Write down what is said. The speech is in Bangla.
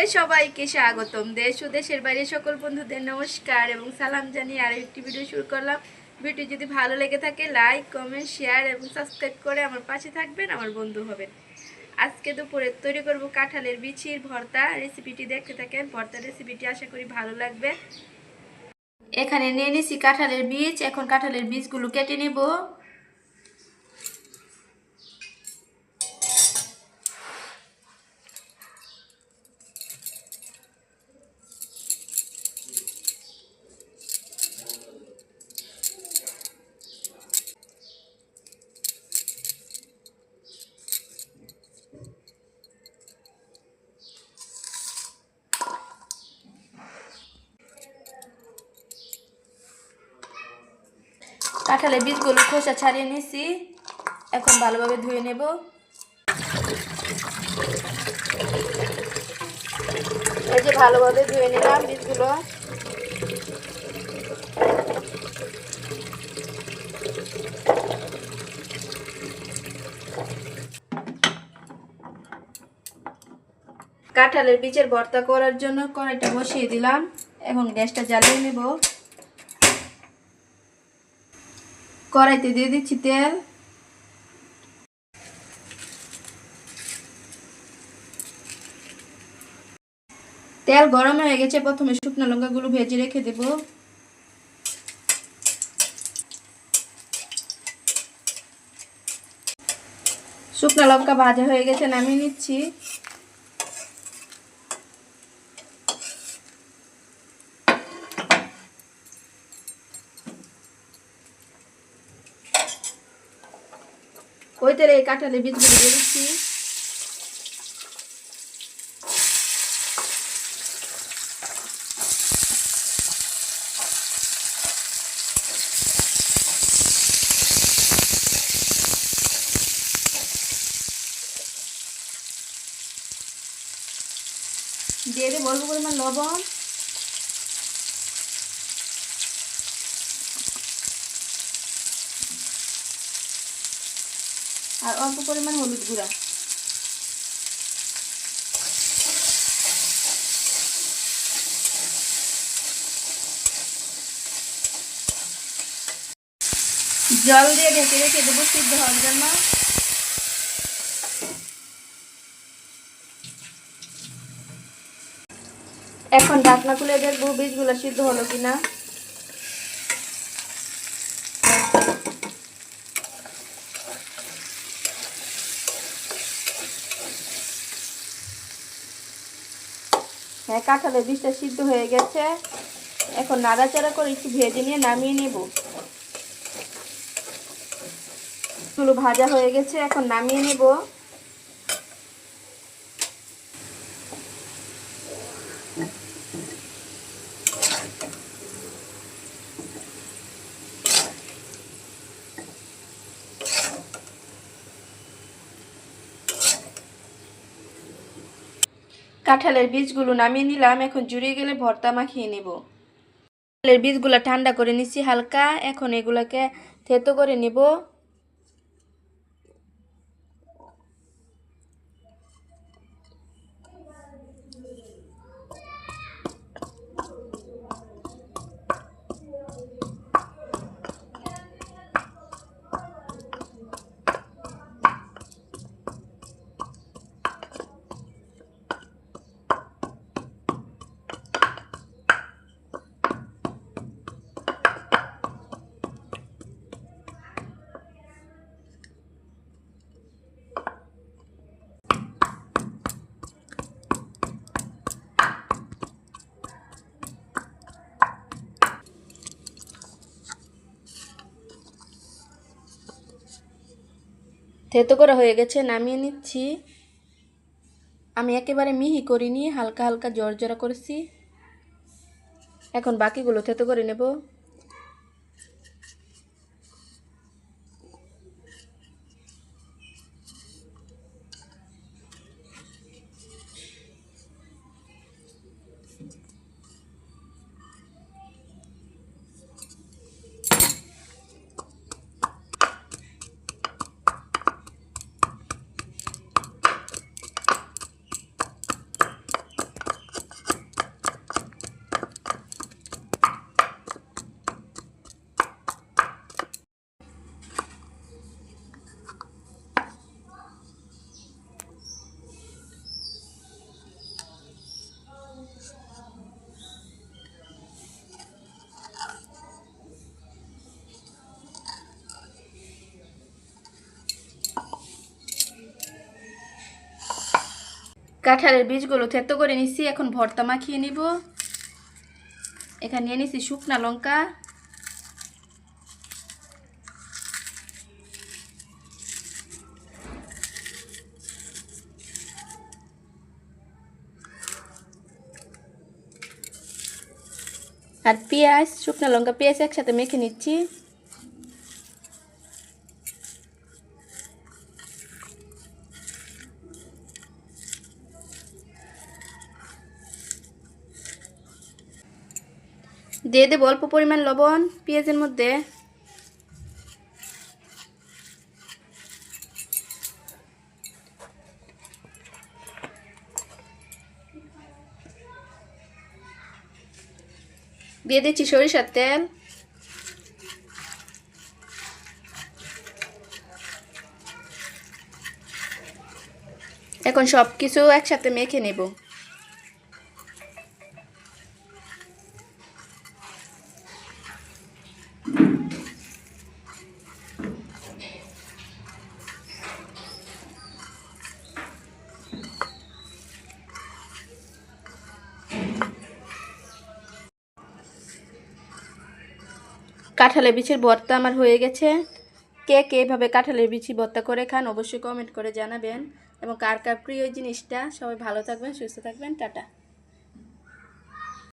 ব্লগে সবাইকে স্বাগতম। দেশ ও দেশের বাইরে সকল বন্ধুদের নমস্কার এবং সালাম জানিয়ে আরো একটি ভিডিও শুরু করলাম। ভিডিও যদি ভালো লেগে থাকে লাইক কমেন্ট শেয়ার এবং সাবস্ক্রাইব করে আমার পাশে থাকবেন, আমার বন্ধু হবেন। আজকে দুপুরে তৈরি করব কাঁঠালের বিচির ভর্তা। রেসিপিটি দেখতে থাকেন। ভর্তা রেসিপিটি আশা করি ভালো লাগবে। এখানে নিয়ে নিছি কাঁঠালের বীজ। এখন কাঁঠালের বীজগুলো কেটে নেব। কাঁঠালের বীজগুলো খোসা ছাড়িয়ে নিছি। এখন ভালোভাবে ধুয়ে নেব। এই যে ভালোভাবে ধুয়ে নিলাম বীজগুলো। কাঁঠালের বীজের ভর্তা করার জন্য কড়াইটা বসিয়ে দিলাম। এখন গ্যাসটা জ্বালিয়ে নেব। কড়াইতে দিয়ে দিচ্ছি তেল। তেল গরম হয়ে গেছে। প্রথমে শুকনো লঙ্কাগুলো ভেজে রেখে দেব। শুকনো লঙ্কা ভাজা হয়ে গেছে, নামিয়ে নিচ্ছি। ওই তেলে এই কাঁঠালের বীজগুলো দিয়ে দিচ্ছি। দিয়ে দেব অল্প পরিমাণ লবণ। আর অল্প পরিমাণ হলুদ গুঁড়া। জল দিয়ে ঢেকে রেখে দেবো সিদ্ধ হওয়ার জন্য। এখন ঢাকনা খুলে দেখবো বীজগুলো সিদ্ধ হলো কিনা। হ্যাঁ, কাঁঠালের বীজটা সিদ্ধ হয়ে গেছে। এখন নাড়াচাড়া করে একটু ভেজে নিয়ে নামিয়ে নেব। এগুলো ভাজা হয়ে গেছে, এখন নামিয়ে নেব। কাঁঠালের বীজগুলো নামিয়ে নিলাম। এখন জুড়িয়ে গেলে ভর্তা মাখিয়ে নেব। কাঁঠালের বীজগুলো ঠান্ডা করে নিচ্ছি হালকা। এখন এগুলোকে থেতো করে নেব। থেতো করা হয়ে গেছে, নামিয়ে নিচ্ছি। আমি একেবারে মিহি করিনি, হালকা হালকা জর্জরা করেছি। এখন বাকিগুলো থেতো করে নেব। কাঁঠালের বীজগুলো থেতো করে নিচ্ছি, এখন ভর্তা মাখিয়ে নিব। এখানে নিয়ে নিচ্ছি শুকনা লঙ্কা, আর পেঁয়াজ, শুকনো লঙ্কা পেঁয়াজ একসাথে মেখে নিচ্ছি। দিয়ে দেবো অল্প পরিমাণ লবণ পেঁয়াজের মধ্যে। দিয়ে দিচ্ছি সরিষার তেল। এখন সব কিছু একসাথে মেখে নেব। কাঁঠালের বিচির ভর্তা আমার হয়ে গেছে। কে কে এভাবে কাঁঠালের বিচি ভর্তা করে খান অবশ্যই কমেন্ট করে জানাবেন, এবং কার কার প্রিয় জিনিসটা। সবাই ভালো থাকবেন, সুস্থ থাকবেন, টাটা।